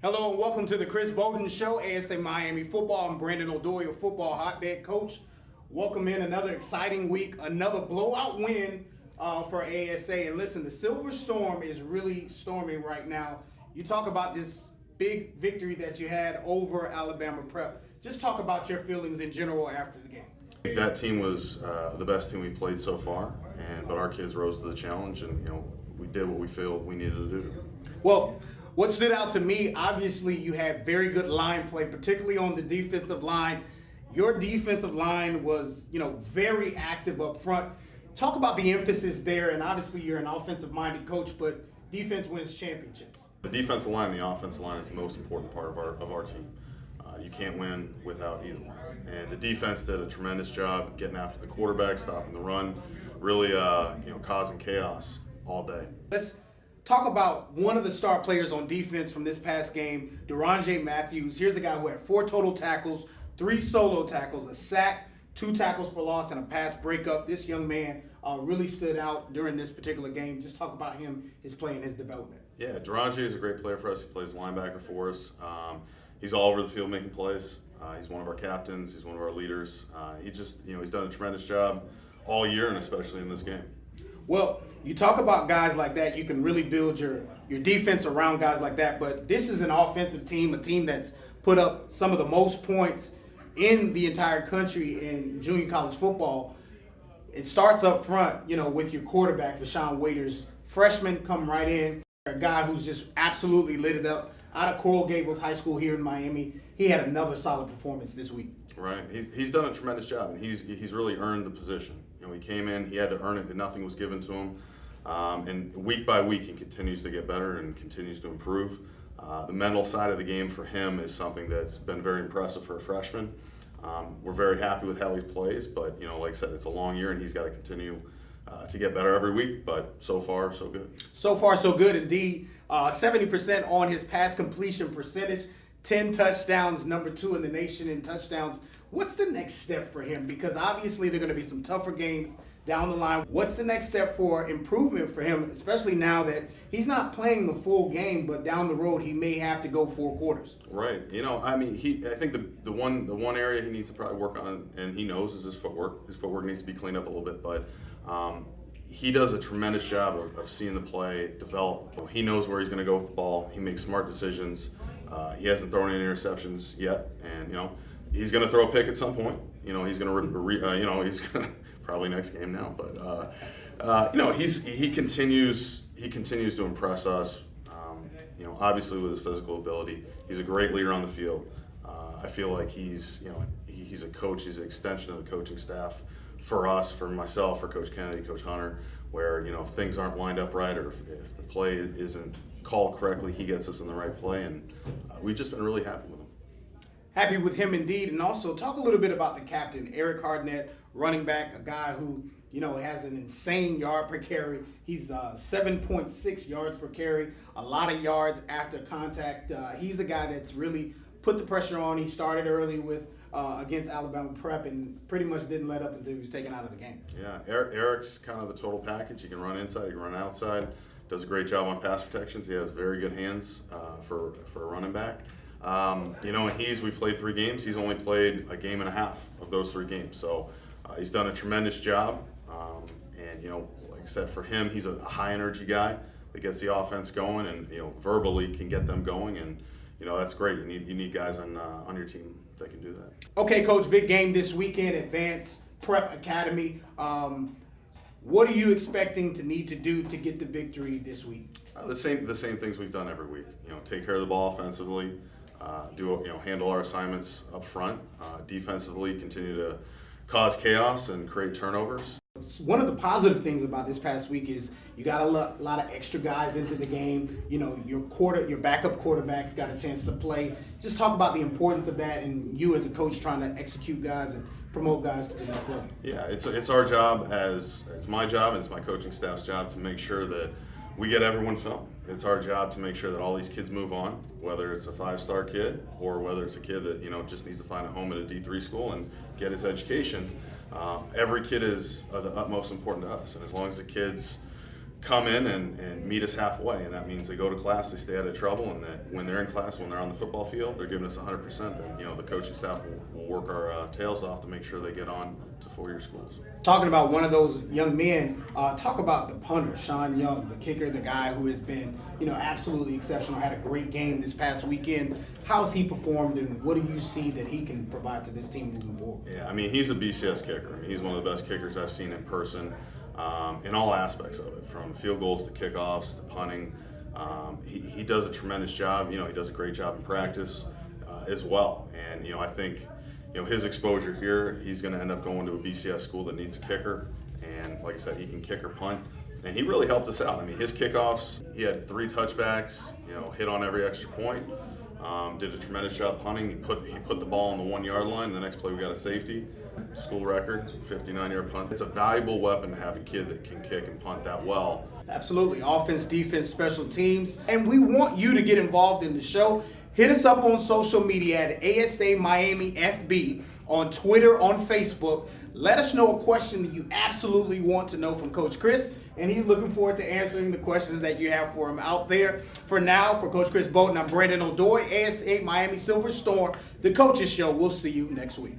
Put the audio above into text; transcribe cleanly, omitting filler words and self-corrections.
Hello and welcome to the Chris Boden Show, ASA Miami Football. I'm Brandon Odoi, your Football Hotbed coach. Welcome in another exciting week, another blowout win for ASA. And listen, the Silver Storm is really storming right now. You talk about this big victory that you had over Alabama Prep. Just talk about your feelings in general after the game. I think that team was the best team we played so far, but our kids rose to the challenge, and we did what we feel we needed to do. Well, what stood out to me, obviously, you had very good line play, particularly on the defensive line. Your defensive line was, very active up front. Talk about the emphasis there, and obviously you're an offensive-minded coach, but defense wins championships. The defensive line and the offensive line is the most important part of our team. You can't win without either one. And the defense did a tremendous job getting after the quarterback, stopping the run, really causing chaos all day. Let's talk about one of the star players on defense from this past game, Duranje Matthews. Here's a guy who had 4 total tackles, 3 solo tackles, a sack, 2 tackles for loss, and a pass breakup. This young man really stood out during this particular game. Just talk about him, his play, and his development. Yeah, Duranje is a great player for us. He plays linebacker for us. He's all over the field making plays. He's one of our captains. He's one of our leaders. He's done a tremendous job all year, and especially in this game. Well, you talk about guys like that, you can really build your defense around guys like that, but this is an offensive team, a team that's put up some of the most points in the entire country in junior college football. It starts up front, with your quarterback, Voshon Waiters. Freshman come right in, a guy who's just absolutely lit it up. Out of Coral Gables High School here in Miami, he had another solid performance this week. Right, he's done a tremendous job, and he's really earned the position. He came in, he had to earn it, and nothing was given to him. And week by week, he continues to get better and continues to improve. The mental side of the game for him is something that's been very impressive for a freshman. We're very happy with how he plays, but like I said, it's a long year, and he's got to continue to get better every week. But so far, so good. So far, so good indeed. 70% on his pass completion percentage, 10 touchdowns, number 2 in the nation in touchdowns. What's the next step for him? Because obviously there are going to be some tougher games down the line. What's the next step for improvement for him, especially now that he's not playing the full game, but down the road he may have to go 4 quarters? Right. I think the one area he needs to probably work on, and he knows, is his footwork. His footwork needs to be cleaned up a little bit, but he does a tremendous job of seeing the play develop. He knows where he's going to go with the ball. He makes smart decisions. He hasn't thrown any interceptions yet, and he's going to throw a pick at some point. He's going to he's going to probably next game now, but he continues to impress us. Obviously with his physical ability, he's a great leader on the field. I feel like he's a coach. He's an extension of the coaching staff for us, for myself, for Coach Kennedy, Coach Hunter, where if things aren't lined up right, or if the play isn't called correctly, he gets us in the right play, and we've just been really happy with him. Happy with him indeed. And also talk a little bit about the captain, Erick Hardnett, running back, a guy who has an insane yard per carry. He's 7.6 yards per carry, a lot of yards after contact. He's a guy that's really put the pressure on. He started early with against Alabama Prep and pretty much didn't let up until he was taken out of the game. Yeah, Erick's kind of the total package. He can run inside, he can run outside, does a great job on pass protections. He has very good hands for a running back. We played 3 games. He's only played a game and a half of those 3 games. So he's done a tremendous job. Like I said, for him, he's a high energy guy that gets the offense going, and verbally can get them going, and that's great. You need guys on your team that can do that. Okay, Coach, big game this weekend, Advanced Prep Academy. What are you expecting to need to do to get the victory this week? The same things we've done every week. Take care of the ball offensively, handle our assignments up front. Defensively, continue to cause chaos and create turnovers. One of the positive things about this past week is you got a lot of extra guys into the game. Your backup quarterbacks got a chance to play. Just talk about the importance of that, and you as a coach trying to execute guys and promote guys to the next level. Yeah, it's our job, as my job, and it's my coaching staff's job to make sure that we get everyone film. It's our job to make sure that all these kids move on, whether it's a 5-star kid or whether it's a kid that just needs to find a home at a D3 school and get his education. Every kid is of the utmost important to us, and as long as the kids come in and meet us halfway, and that means they go to class, they stay out of trouble, and that when they're in class, when they're on the football field, they're giving us 100%. Then the coaching staff will work our tails off to make sure they get on to four-year schools. Talking about one of those young men, talk about the punter, Sean Young, the kicker, the guy who has been, absolutely exceptional, had a great game this past weekend. How's he performed, and what do you see that he can provide to this team moving forward? Yeah, he's a BCS kicker. He's one of the best kickers I've seen in person, in all aspects of it, from field goals to kickoffs to punting. He does a tremendous job. He does a great job in practice as well. And, I think, his exposure here, he's going to end up going to a BCS school that needs a kicker. And like I said, he can kick or punt. And he really helped us out. His kickoffs, he had 3 touchbacks, hit on every extra point. Did a tremendous job punting. He put the ball on the 1-yard line. The next play we got a safety. School record, 59-yard punt. It's a valuable weapon to have a kid that can kick and punt that well. Absolutely. Offense, defense, special teams. And we want you to get involved in the show. Hit us up on social media at ASA Miami FB, on Twitter, on Facebook. Let us know a question that you absolutely want to know from Coach Chris, and he's looking forward to answering the questions that you have for him out there. For now, for Coach Chris Boden, I'm Brandon Odoi, ASA Miami Silver Storm, the Coaches Show. We'll see you next week.